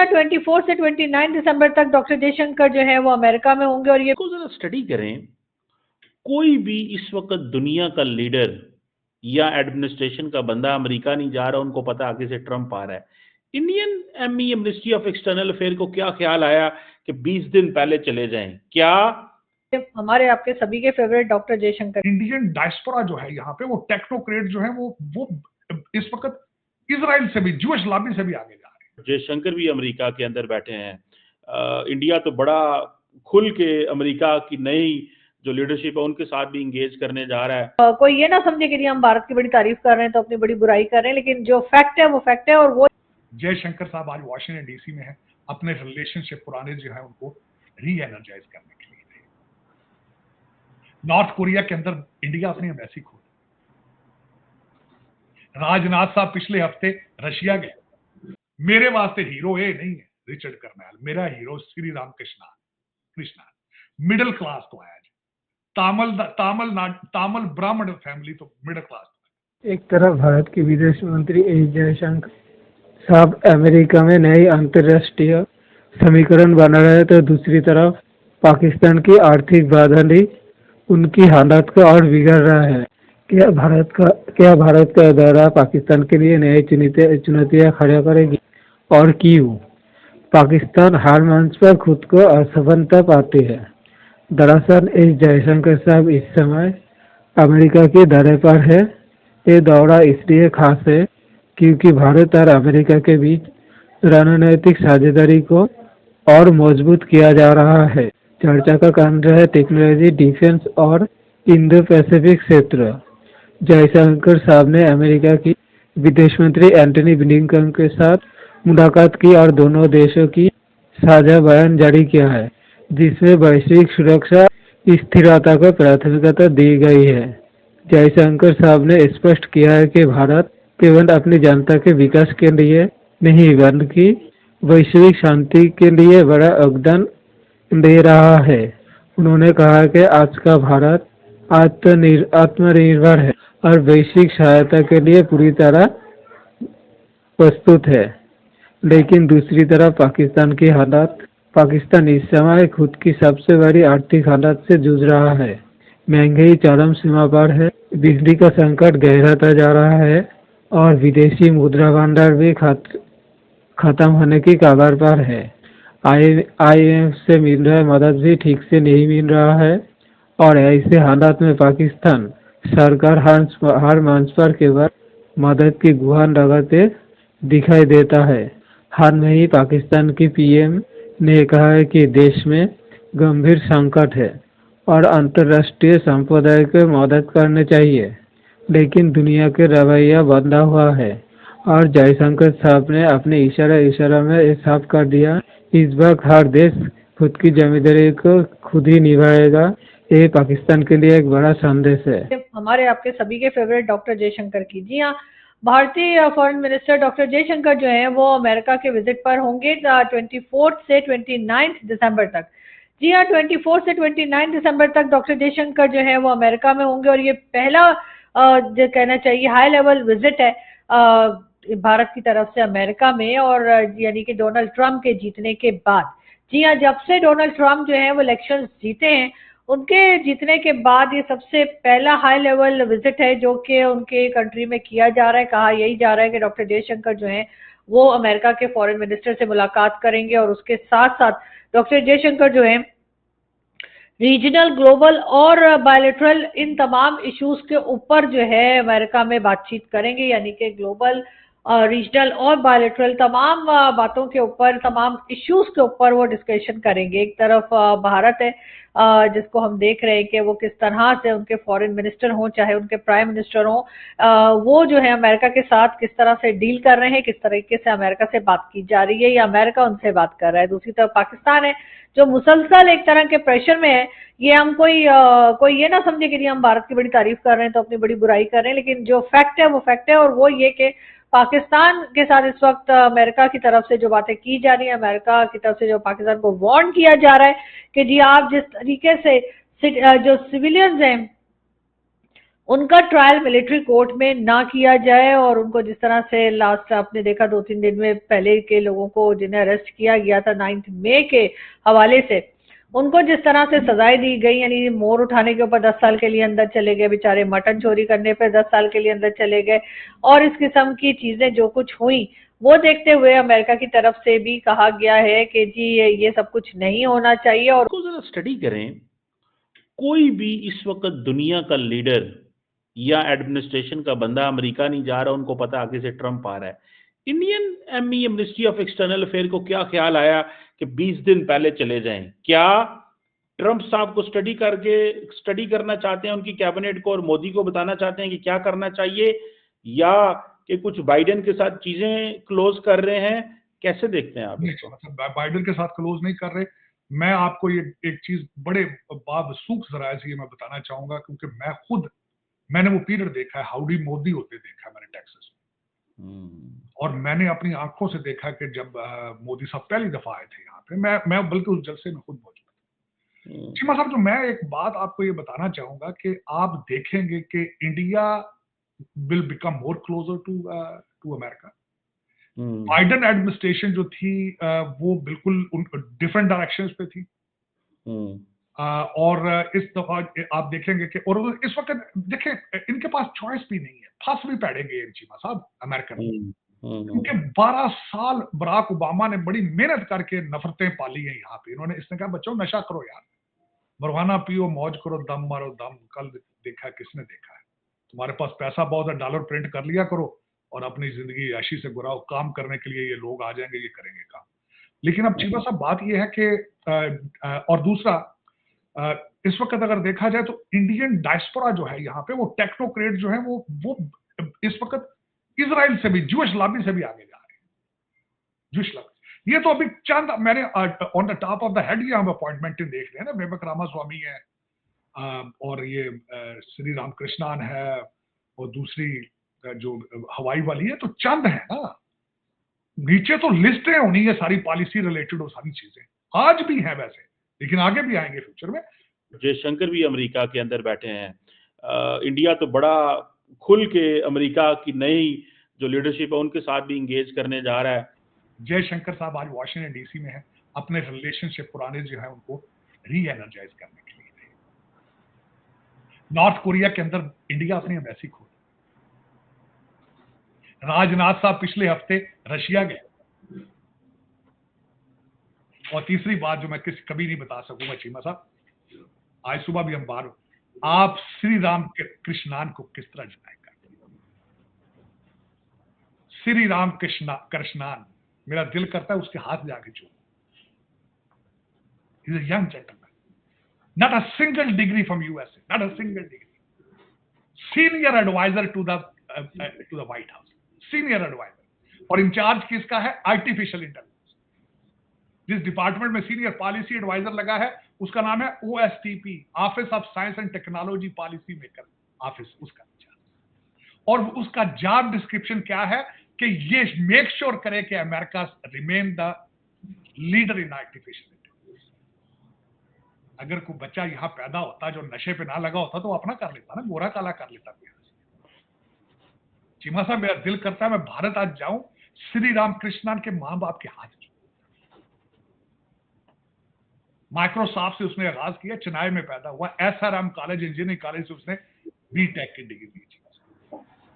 हाँ, 24 से 29 दिसंबर तक डॉक्टर जयशंकर जो है वो अमेरिका में होंगे और ये को जरा स्टडी करें, कोई भी इस वक्त दुनिया का लीडर या एडमिनिस्ट्रेशन का बंदा अमेरिका नहीं जा रहा, उनको पता आगे से ट्रंप आ रहा है। Indian ME ministry of external affair को क्या ख्याल आया कि 20 दिन पहले चले जाएं? क्या हमारे आपके सभी के favourite doctor Jaishankar. Indian diaspora जो है यहाँ पे, वो टेक्नोक्रेट जो है वो इस वक्त इजराइल से भी, ज्यूइश लॉबी से भी आगे जा रहे हैं। जयशंकर भी अमेरिका के अंदर बैठे हैं। इंडिया तो बड़ा खुल के अमेरिका की नई जो लीडरशिप है उनके साथ भी इंगेज करने जा रहा है। कोई ये ना समझे कि हम भारत की बड़ी तारीफ कर रहे हैं तो अपनी बड़ी बुराई कर रहे हैं, लेकिन जो फैक्ट है वो फैक्ट है। और वो जयशंकर साहब आज वॉशिंगटन डीसी में है, अपने रिलेशनशिप पुराने जो है उनको री एनर्जाइज करने के लिए। नॉर्थ कोरिया के अंदर इंडिया अपनी एम्बेसी खोली। राजनाथ साहब पिछले हफ्ते रशिया गए। मेरे वास्ते हीरो ए नहीं है रिचर्ड कर्नल, मेरा hero Shri Ram Krishna middle class तो है। तामिल ब्राह्मण फैमिली तो मिडिल क्लास। एक तरफ भारत के विदेश मंत्री एस जयशंकर साहब अमेरिका में नई अंतर्राष्ट्रीय समीकरण बना रहे, तो दूसरी तरफ पाकिस्तान की आर्थिक बाधारी उनकी हालत को और बिगड़ रहा है। क्या भारत का दौरा पाकिस्तान के लिए नई चुनौतियां खड़ा करेगी, और क्यों? पाकिस्तान हर मंच पर खुद को असफलता पाती है। दरअसल एस जयशंकर साहब इस समय अमेरिका के दौरे पर है। ये दौरा इसलिए खास है क्योंकि भारत और अमेरिका के बीच रणनीतिक साझेदारी को और मजबूत किया जा रहा है। चर्चा का केंद्र है टेक्नोलॉजी, डिफेंस और इंडो पैसिफिक क्षेत्र। जयशंकर साहब ने अमेरिका की विदेश मंत्री एंटनी ब्लिंकन के साथ मुलाकात की और दोनों देशों की साझा बयान जारी किया है, जिसमें वैश्विक सुरक्षा स्थिरता को प्राथमिकता दी गई है। जयशंकर साहब ने स्पष्ट किया है कि भारत केवल अपनी जनता के विकास के लिए नहीं बल्कि वैश्विक शांति के लिए बड़ा योगदान दे रहा है। उन्होंने कहा कि आज का भारत आत्मनिर्भर है और वैश्विक सहायता के लिए पूरी तरह प्रस्तुत है। लेकिन दूसरी तरफ पाकिस्तान इस समय खुद की सबसे बड़ी आर्थिक हालत से जूझ रहा है। महंगाई चरम सीमा पर है, बिजली का संकट गहराता जा रहा है और विदेशी मुद्रा भंडार भी खत्म होने की कगार पर है। IMF से मिल रहा मदद भी ठीक से नहीं मिल रहा है और ऐसे हालात में पाकिस्तान सरकार हर मंच पर केवल मदद की गुहार लगाते दिखाई देता है। हाल में ही पाकिस्तान की PM ने कहा है कि देश में गंभीर संकट है और अंतर्राष्ट्रीय संप्रदाय को मदद करनी चाहिए, लेकिन दुनिया के रवैया बदला हुआ है और जयशंकर साहब ने अपने इशारा में ये साफ कर दिया, इस बार हर देश खुद की जिम्मेदारी को खुद ही निभाएगा। ये पाकिस्तान के लिए एक बड़ा संदेश है। हमारे आपके सभी के फेवरेट डॉक्टर जयशंकर की। जी हाँ, भारतीय फॉरेन मिनिस्टर डॉक्टर जयशंकर जो है वो अमेरिका के विजिट पर होंगे 24 से 29 दिसंबर तक। जी हाँ, 24 से 29 दिसंबर तक डॉक्टर जयशंकर जो है वो अमेरिका में होंगे और ये पहला जो कहना चाहिए हाई लेवल विजिट है भारत की तरफ से अमेरिका में, और यानी कि डोनाल्ड ट्रंप के जीतने के बाद। जी हाँ, जब से डोनाल्ड ट्रंप जो है वो इलेक्शन जीते हैं, उनके जीतने के बाद ये सबसे पहला हाई लेवल विजिट है जो कि उनके कंट्री में किया जा रहा है। कहा यही जा रहा है कि डॉक्टर जयशंकर जो है वो अमेरिका के फॉरेन मिनिस्टर से मुलाकात करेंगे और उसके साथ साथ डॉक्टर जयशंकर जो है रीजनल, ग्लोबल और बायलैटरल इन तमाम इश्यूज के ऊपर जो है अमेरिका में बातचीत करेंगे, यानी कि ग्लोबल, रीजनल और बायलैटरल तमाम बातों के ऊपर, तमाम इश्यूज के ऊपर वो डिस्कशन करेंगे। एक तरफ भारत है जिसको हम देख रहे हैं कि वो किस तरह से उनके फॉरेन मिनिस्टर हों चाहे उनके प्राइम मिनिस्टर हों, वो जो है अमेरिका के साथ किस तरह से डील कर रहे हैं, किस तरीके से अमेरिका से बात की जा रही है या अमेरिका उनसे बात कर रहा है। दूसरी तरफ पाकिस्तान है जो मुसलसल एक तरह के प्रेशर में है। ये हम कोई ये ना समझे कि हम भारत की बड़ी तारीफ कर रहे हैं तो अपनी बड़ी बुराई कर रहे हैं, लेकिन जो फैक्ट है वो फैक्ट है। और वो ये कि पाकिस्तान के साथ इस वक्त अमेरिका की तरफ से जो बातें की जा रही है, अमेरिका की तरफ से जो पाकिस्तान को वार्न किया जा रहा है कि जी आप जिस तरीके से जो सिविलियंस हैं उनका ट्रायल मिलिट्री कोर्ट में ना किया जाए और उनको जिस तरह से लास्ट आपने देखा 2-3 दिन में पहले के लोगों को जिन्हें अरेस्ट किया गया था 9 मई के हवाले से, उनको जिस तरह से सजाएं दी गई, यानी मोर उठाने के ऊपर 10 साल के लिए अंदर चले गए बेचारे, मटन चोरी करने पर 10 साल के लिए अंदर चले गए, और इस किस्म की चीजें जो कुछ हुई वो देखते हुए अमेरिका की तरफ से भी कहा गया है कि जी ये सब कुछ नहीं होना चाहिए। और को जरा स्टडी करें, कोई भी इस वक्त दुनिया का लीडर या एडमिनिस्ट्रेशन का बंदा अमेरिका नहीं जा रहा, उनको पता आगे से ट्रंप आ रहा है। Indian ME ministry of external affair को क्या ख्याल आया कि 20 दिन पहले चले जाएं? क्या ट्रंप साहब को स्टडी करना चाहते हैं उनकी कैबिनेट को और मोदी को बताना चाहते हैं कि क्या करना चाहिए, या कि कुछ बाइडेन के साथ चीजें क्लोज कर रहे हैं? कैसे देखते हैं आप इसको? मतलब बाइडेन के साथ क्लोज नहीं कर रहे। मैं आपको ये एक चीज बड़े बाबसूख जराए से ये मैं बताना चाहूंगा, क्योंकि मैंने वो पीरियड देखा है, हाउडी मोदी होते देखा है मैंने टेक्सास में, और मैंने अपनी आंखों से देखा कि जब मोदी साहब पहली दफा आए थे यहाँ पे, मैं बल्कि उस जलसे में खुद मौजूद था। चीमा साहब, तो मैं एक बात आपको ये बताना चाहूंगा कि आप देखेंगे कि India will become more closer to America. Biden administration जो थी वो बिल्कुल डिफरेंट डायरेक्शंस पे थी, और इस दफा आप देखेंगे कि, और इस वक्त देखें इनके पास चॉइस भी नहीं है, फंस भी पड़ेंगे चीमा साहब अमेरिकन, क्योंकि 12 साल बराक ओबामा ने बड़ी मेहनत करके नफरतें पाली हैं यहाँ पे। इसने कहा बच्चों नशा करो यार, मरवाना पियो, मौज करो, दम मारो दम। कल देखा किसने देखा है, तुम्हारे पास पैसा बहुत है, डॉलर प्रिंट कर लिया करो और अपनी जिंदगी ऐशी से गुराओ, काम करने के लिए ये लोग आ जाएंगे, ये करेंगे काम। लेकिन अब चीमा साहब बात ये है कि और दूसरा, इस वक्त अगर देखा जाए तो इंडियन डायस्पोरा जो है यहाँ पे, वो टेक्नोक्रेट जो है वो इस वक्त इजराइल से भी, जूश लॉबी से भी आगे जा रहे हैं। जूश लॉबी, ये तो अभी चंद मैंने on the top of the head ये हम अपॉइंटमेंट देख रहे हैं ना, विवेक रामास्वामी है, और ये श्री रामकृष्णान है, और दूसरी जो हवाई वाली है, तो चंद है ना, नीचे तो लिस्टें होनी है सारी पॉलिसी रिलेटेड और सारी चीजें आज भी हैं वैसे, लेकिन आगे भी आएंगे फ्यूचर में। जयशंकर भी अमेरिका के अंदर बैठे हैं। इंडिया तो बड़ा खुल के अमेरिका की नई जो लीडरशिप है उनके साथ भी इंगेज करने जा रहा है। जयशंकर साहब आज वॉशिंगटन डीसी में है, अपने रिलेशनशिप पुराने जो है उनको री एनर्जाइज करने के लिए थे। नॉर्थ कोरिया के अंदर इंडिया अपनी एम्बेसी खोली। राजनाथ साहब पिछले हफ्ते रशिया गए। और तीसरी बात जो मैं कभी नहीं बता सकूंगा चीमा साहब, आज सुबह भी हम बाहर, आप श्री राम कृष्णान को किस तरह डिनाई करते हैं? श्री राम कृष्णान, मेरा दिल करता है उसके हाथ जाके चूमूं। He's a young gentleman, not a single degree from USA, not a single degree, senior advisor to the White House, senior advisor, और इंचार्ज किसका है? Artificial intelligence. जिस डिपार्टमेंट में सीनियर पॉलिसी एडवाइजर लगा है उसका नाम है OSTP, office of science and technology policy maker office, उसका इंचार्ज। और उसका जॉब डिस्क्रिप्शन क्या है कि ये मेक श्योर करे कि America remain the leader in artificial intelligence. अगर कोई बच्चा यहां पैदा होता जो नशे पे ना लगा होता तो अपना कर लेता ना, गोरा काला कर लेता। चीमा साहब, मेरा दिल करता है मैं भारत आज जाऊं, श्री राम कृष्णान के मां बाप के हाथ। माइक्रोसॉफ्ट से उसने आगाज किया, चेन्नई में पैदा हुआ, SRM कॉलेज इंजीनियरिंग कॉलेज से उसने BTech की डिग्री ली।